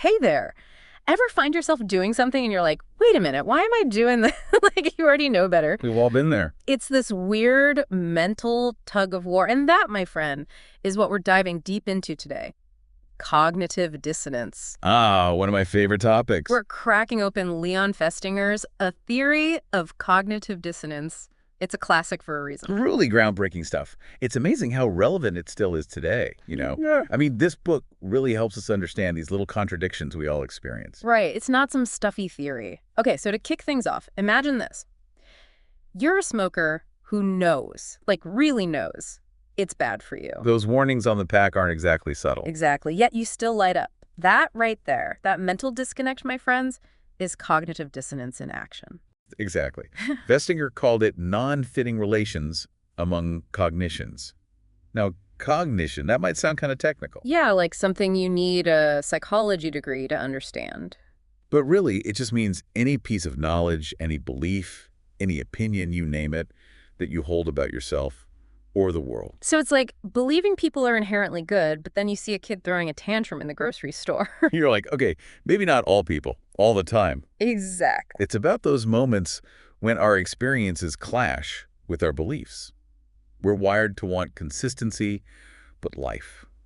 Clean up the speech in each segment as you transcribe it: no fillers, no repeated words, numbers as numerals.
Hey there. Ever find yourself doing something and you're like, wait a minute, why am I doing this? Like, you already know better. We've all been there. It's this weird mental tug of war. And that, my friend, is what we're diving deep into today. Cognitive dissonance. Ah, one of my favorite topics. We're cracking open Leon Festinger's A Theory of Cognitive Dissonance. It's a classic for a reason. Really groundbreaking stuff. It's amazing how relevant it still is today, you know? Yeah. I mean, this book really helps us understand these little contradictions we all experience. Right. It's not some stuffy theory. Okay, so to kick things off, imagine this. You're a smoker who knows, like really knows, it's bad for you. Those warnings on the pack aren't exactly subtle. Exactly. Yet you still light up. That right there, that mental disconnect, my friends, is cognitive dissonance in action. Exactly. Festinger called it non-fitting relations among cognitions. Now, cognition, that might sound kind of technical. Yeah, like something you need a psychology degree to understand. But really, it just means any piece of knowledge, any belief, any opinion, you name it, that you hold about yourself or the world. So it's like believing people are inherently good, but then you see a kid throwing a tantrum in the grocery store. You're like, okay, maybe not all people, all the time. Exactly. It's about those moments when our experiences clash with our beliefs. We're wired to want consistency, but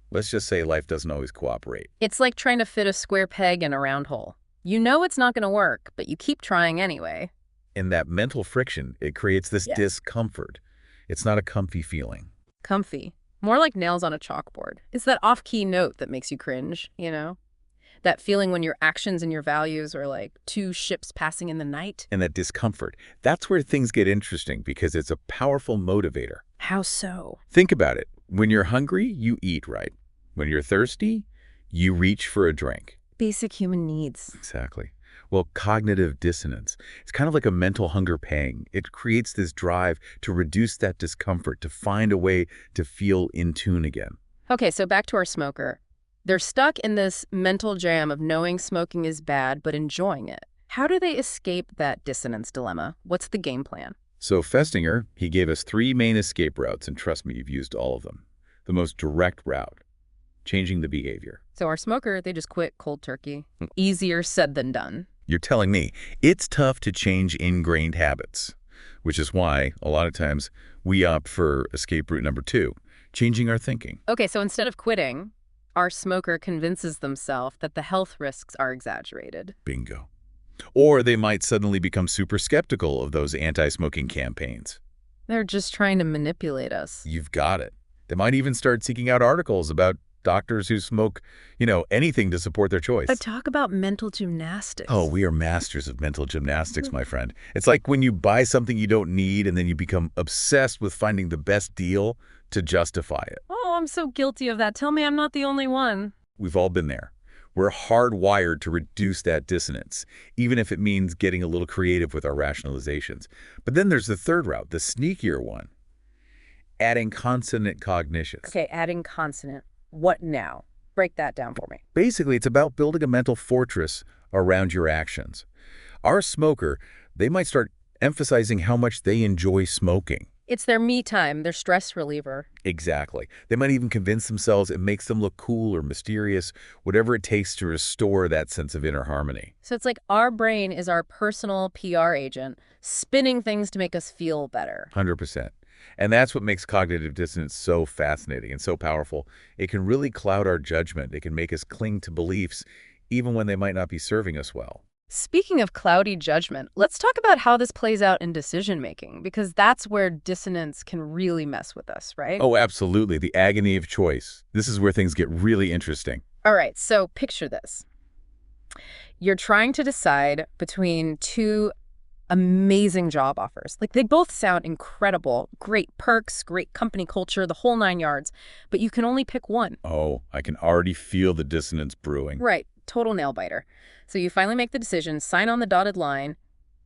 let's just say life doesn't always cooperate. It's like trying to fit a square peg in a round hole. You know it's not going to work, but you keep trying anyway. In that mental friction, it creates this Yeah. discomfort. It's not a comfy feeling. Comfy. More like nails on a chalkboard. It's that off-key note that makes you cringe, you know? That feeling when your actions and your values are like two ships passing in the night. And that discomfort, that's where things get interesting because it's a powerful motivator. How so? Think about it. When you're hungry, you eat, right? When you're thirsty, you reach for a drink. Basic human needs. Exactly. Well, cognitive dissonance, it's kind of like a mental hunger pang. It creates this drive to reduce that discomfort, to find a way to feel in tune again. Okay, so back to our smoker. They're stuck in this mental jam of knowing smoking is bad, but enjoying it. How do they escape that dissonance dilemma? What's the game plan? So Festinger, he gave us 3 main escape routes, and trust me, you've used all of them. The most direct route, changing the behavior. So our smoker, they just quit cold turkey. Easier said than done. You're telling me it's tough to change ingrained habits, which is why a lot of times we opt for escape route number 2, changing our thinking. Okay, so instead of quitting, our smoker convinces themselves that the health risks are exaggerated. Bingo. Or they might suddenly become super skeptical of those anti-smoking campaigns. They're just trying to manipulate us. You've got it. They might even start seeking out articles about doctors who smoke, anything to support their choice. But talk about mental gymnastics. Oh, we are masters of mental gymnastics, my friend. It's like when you buy something you don't need and then you become obsessed with finding the best deal to justify it. Oh, I'm so guilty of that. Tell me I'm not the only one. We've all been there. We're hardwired to reduce that dissonance, even if it means getting a little creative with our rationalizations. But then there's the third route, the sneakier one, adding consonant cognitions. Okay, adding consonant. What now? Break that down for me. Basically, it's about building a mental fortress around your actions. Our smoker, they might start emphasizing how much they enjoy smoking. It's their me time, their stress reliever. Exactly. They might even convince themselves it makes them look cool or mysterious, whatever it takes to restore that sense of inner harmony. So it's like our brain is our personal PR agent, spinning things to make us feel better. 100%. And that's what makes cognitive dissonance so fascinating and so powerful. It can really cloud our judgment. It can make us cling to beliefs even when they might not be serving us well. Speaking of cloudy judgment, let's talk about how this plays out in decision-making, because that's where dissonance can really mess with us, right? Oh, absolutely. The agony of choice. This is where things get really interesting. All right, so picture this. You're trying to decide between two amazing job offers. Like, they both sound incredible, great perks, great company culture, the whole 9 yards, but you can only pick one. Oh, I can already feel the dissonance brewing. Right, total nail biter. So you finally make the decision, sign on the dotted line,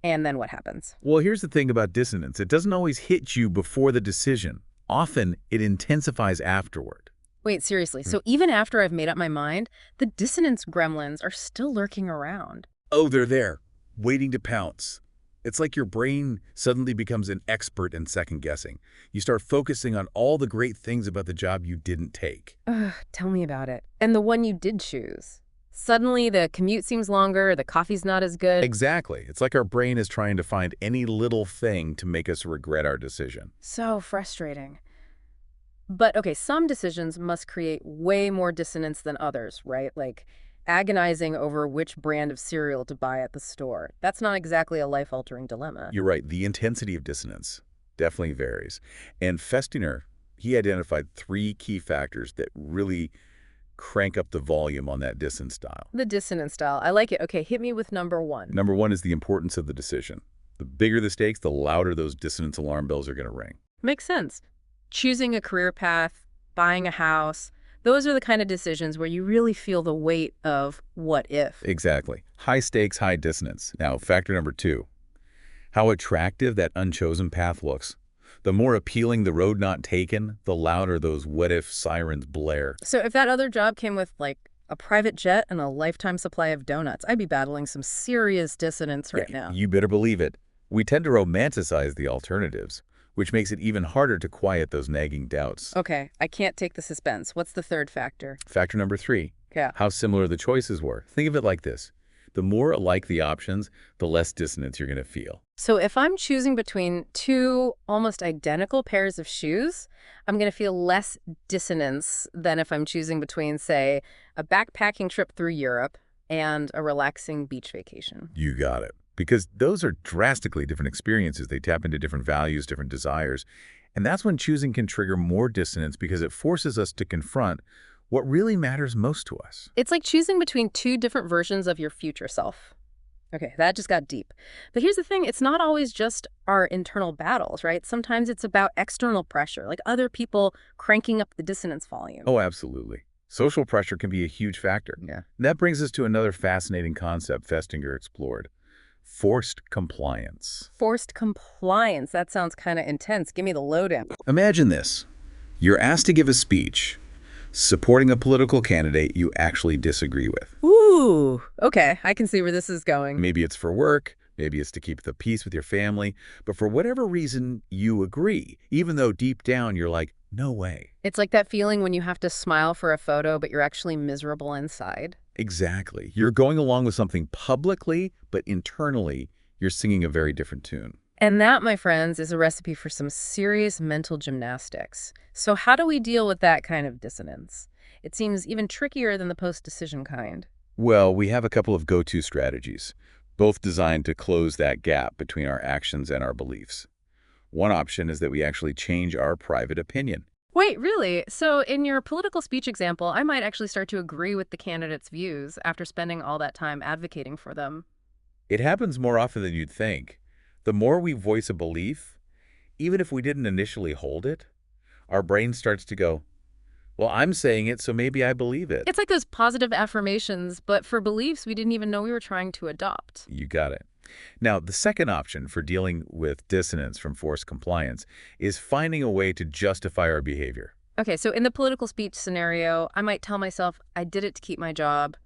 and then what happens? Well, here's the thing about dissonance. It doesn't always hit you before the decision. Often, it intensifies afterward. Wait, seriously, so even after I've made up my mind, the dissonance gremlins are still lurking around. Oh, they're there, waiting to pounce. It's like your brain suddenly becomes an expert in second-guessing. You start focusing on all the great things about the job you didn't take. Ugh, tell me about it. And the one you did choose. Suddenly the commute seems longer, the coffee's not as good. Exactly. It's like our brain is trying to find any little thing to make us regret our decision. So frustrating. But okay, some decisions must create way more dissonance than others, right? Like agonizing over which brand of cereal to buy at the store. That's not exactly a life-altering dilemma. You're right. The intensity of dissonance definitely varies. And Festinger, he identified 3 key factors that really crank up the volume on that dissonance dial. The dissonance style. I like it. Okay, hit me with number one. Number 1 is the importance of the decision. The bigger the stakes, the louder those dissonance alarm bells are going to ring. Makes sense. Choosing a career path, buying a house, those are the kind of decisions where you really feel the weight of what if. Exactly. High stakes, high dissonance. Now, factor number 2, how attractive that unchosen path looks. The more appealing the road not taken, the louder those what-if sirens blare. So if that other job came with, like, a private jet and a lifetime supply of donuts, I'd be battling some serious dissonance right now. You better believe it. We tend to romanticize the alternatives, which makes it even harder to quiet those nagging doubts. Okay, I can't take the suspense. What's the third factor? Factor number 3, Yeah. how similar the choices were. Think of it like this. The more alike the options, the less dissonance you're going to feel. So if I'm choosing between 2 almost identical pairs of shoes, I'm going to feel less dissonance than if I'm choosing between, say, a backpacking trip through Europe and a relaxing beach vacation. You got it. Because those are drastically different experiences. They tap into different values, different desires. And that's when choosing can trigger more dissonance because it forces us to confront what really matters most to us. It's like choosing between 2 different versions of your future self. Okay, that just got deep. But here's the thing, it's not always just our internal battles, right? Sometimes it's about external pressure, like other people cranking up the dissonance volume. Oh, absolutely. Social pressure can be a huge factor. Yeah. And that brings us to another fascinating concept Festinger explored: forced compliance. Forced compliance, that sounds kind of intense. Give me the lowdown. Imagine this. You're asked to give a speech supporting a political candidate you actually disagree with. Ooh, okay, I can see where this is going. Maybe it's for work, maybe it's to keep the peace with your family, but for whatever reason, you agree, even though deep down you're like, no way. It's like that feeling when you have to smile for a photo, but you're actually miserable inside. Exactly. You're going along with something publicly, but internally, you're singing a very different tune. And that, my friends, is a recipe for some serious mental gymnastics. So how do we deal with that kind of dissonance? It seems even trickier than the post-decision kind. Well, we have a couple of go-to strategies, both designed to close that gap between our actions and our beliefs. One option is that we actually change our private opinion. Wait, really? So in your political speech example, I might actually start to agree with the candidate's views after spending all that time advocating for them. It happens more often than you'd think. The more we voice a belief, even if we didn't initially hold it, our brain starts to go, well, I'm saying it, so maybe I believe it. It's like those positive affirmations, but for beliefs we didn't even know we were trying to adopt. You got it. Now, the second option for dealing with dissonance from forced compliance is finding a way to justify our behavior. Okay, so in the political speech scenario, I might tell myself I did it to keep my job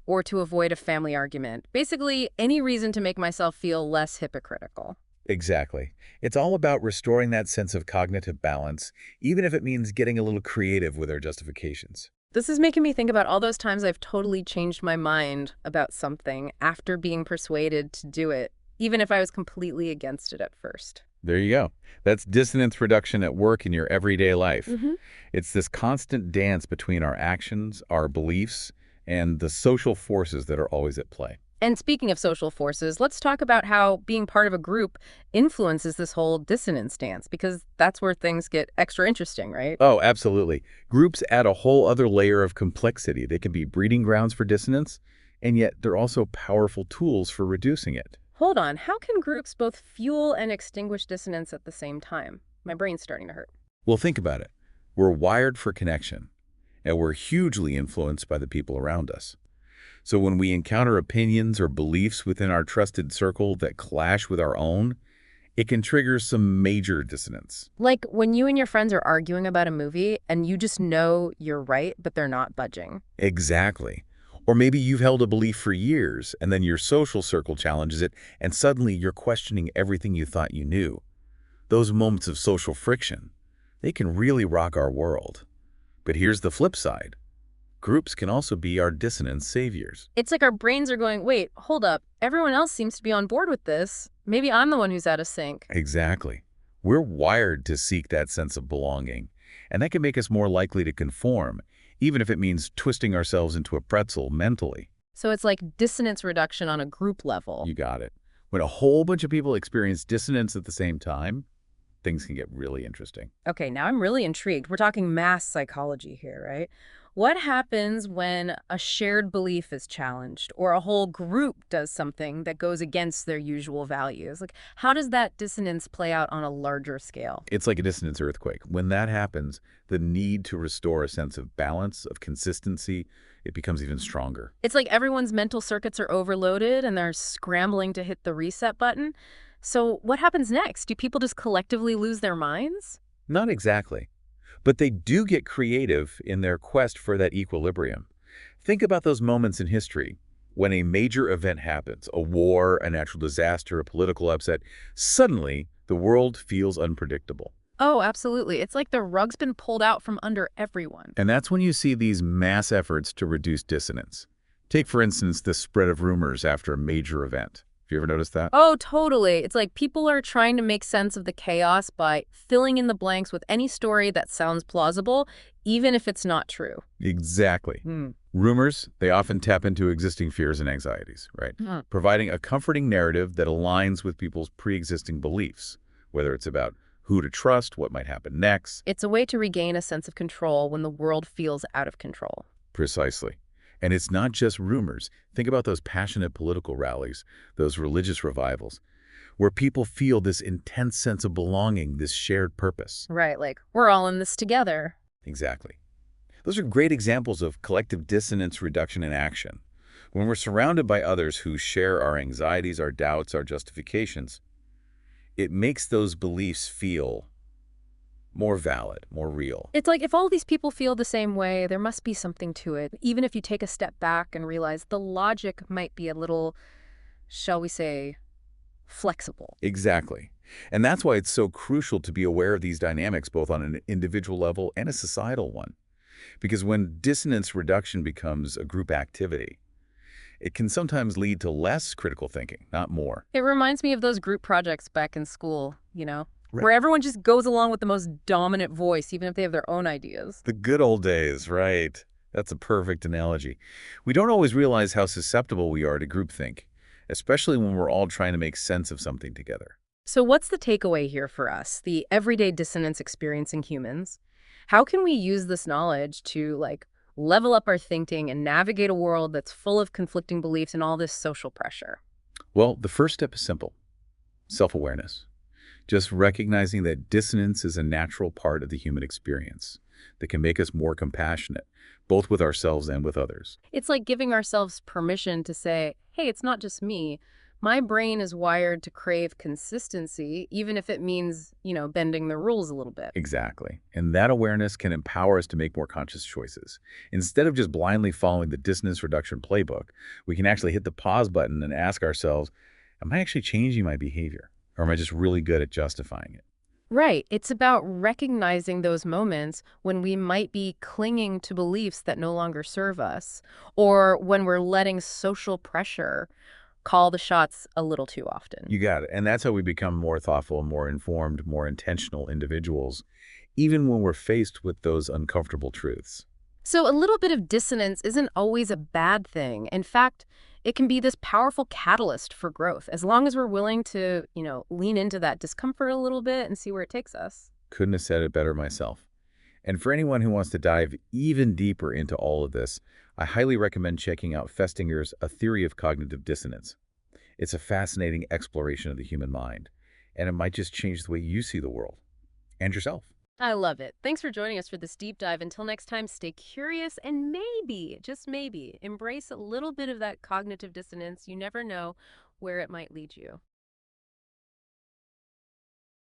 or to avoid a family argument. Basically, any reason to make myself feel less hypocritical. Exactly. It's all about restoring that sense of cognitive balance, even if it means getting a little creative with our justifications. This is making me think about all those times I've totally changed my mind about something after being persuaded to do it, even if I was completely against it at first. There you go. That's dissonance reduction at work in your everyday life. Mm-hmm. It's this constant dance between our actions, our beliefs, and the social forces that are always at play. And speaking of social forces, let's talk about how being part of a group influences this whole dissonance dance, because that's where things get extra interesting, right? Oh, absolutely. Groups add a whole other layer of complexity. They can be breeding grounds for dissonance, and yet they're also powerful tools for reducing it. Hold on, how can groups both fuel and extinguish dissonance at the same time? My brain's starting to hurt. Well, think about it. We're wired for connection, and we're hugely influenced by the people around us. So when we encounter opinions or beliefs within our trusted circle that clash with our own, it can trigger some major dissonance. Like when you and your friends are arguing about a movie and you just know you're right, but they're not budging. Exactly. Or maybe you've held a belief for years, and then your social circle challenges it, and suddenly you're questioning everything you thought you knew. Those moments of social friction, they can really rock our world. But here's the flip side. Groups can also be our dissonance saviors. It's like our brains are going, wait, hold up. Everyone else seems to be on board with this. Maybe I'm the one who's out of sync. Exactly. We're wired to seek that sense of belonging, and that can make us more likely to conform, even if it means twisting ourselves into a pretzel mentally. So it's like dissonance reduction on a group level. You got it. When a whole bunch of people experience dissonance at the same time, things can get really interesting. Okay, now I'm really intrigued. We're talking mass psychology here, right? What happens when a shared belief is challenged or a whole group does something that goes against their usual values? Like, how does that dissonance play out on a larger scale? It's like a dissonance earthquake. When that happens, the need to restore a sense of balance, of consistency, it becomes even stronger. It's like everyone's mental circuits are overloaded and they're scrambling to hit the reset button. So what happens next? Do people just collectively lose their minds? Not exactly. But they do get creative in their quest for that equilibrium. Think about those moments in history when a major event happens, a war, a natural disaster, a political upset. Suddenly, the world feels unpredictable. Oh, absolutely. It's like the rug's been pulled out from under everyone. And that's when you see these mass efforts to reduce dissonance. Take, for instance, the spread of rumors after a major event. Have you ever noticed that? Oh, totally. It's like people are trying to make sense of the chaos by filling in the blanks with any story that sounds plausible, even if it's not true. Exactly. Hmm. Rumors, they often tap into existing fears and anxieties, right? Providing a comforting narrative that aligns with people's pre-existing beliefs, whether it's about who to trust, what might happen next. It's a way to regain a sense of control when the world feels out of control. Precisely. And it's not just rumors. Think about those passionate political rallies, those religious revivals, where people feel this intense sense of belonging, this shared purpose. Right, like, we're all in this together. Exactly. Those are great examples of collective dissonance reduction in action. When we're surrounded by others who share our anxieties, our doubts, our justifications, it makes those beliefs feel more valid, more real. It's like if all these people feel the same way, there must be something to it. Even if you take a step back and realize the logic might be a little, shall we say, flexible. Exactly. And that's why it's so crucial to be aware of these dynamics both on an individual level and a societal one. Because when dissonance reduction becomes a group activity, it can sometimes lead to less critical thinking, not more. It reminds me of those group projects back in school, you know, Right. where everyone just goes along with the most dominant voice, even if they have their own ideas. The good old days, right? That's a perfect analogy. We don't always realize how susceptible we are to groupthink, especially when we're all trying to make sense of something together. So what's the takeaway here for us, the everyday dissonance experiencing humans? How can we use this knowledge to, like, level up our thinking and navigate a world that's full of conflicting beliefs and all this social pressure? Well, the first step is simple. Self-awareness. Just recognizing that dissonance is a natural part of the human experience that can make us more compassionate, both with ourselves and with others. It's like giving ourselves permission to say, hey, it's not just me. My brain is wired to crave consistency, even if it means, bending the rules a little bit. Exactly. And that awareness can empower us to make more conscious choices. Instead of just blindly following the dissonance reduction playbook, we can actually hit the pause button and ask ourselves, am I actually changing my behavior? Or am I just really good at justifying it? Right. It's about recognizing those moments when we might be clinging to beliefs that no longer serve us, or when we're letting social pressure call the shots a little too often. You got it. And that's how we become more thoughtful, more informed, more intentional individuals, even when we're faced with those uncomfortable truths. So a little bit of dissonance isn't always a bad thing. In fact, it can be this powerful catalyst for growth, as long as we're willing to, lean into that discomfort a little bit and see where it takes us. Couldn't have said it better myself. And for anyone who wants to dive even deeper into all of this, I highly recommend checking out Festinger's A Theory of Cognitive Dissonance. It's a fascinating exploration of the human mind, and it might just change the way you see the world and yourself. I love it. Thanks for joining us for this deep dive. Until next time, stay curious and maybe, just maybe, embrace a little bit of that cognitive dissonance. You never know where it might lead you.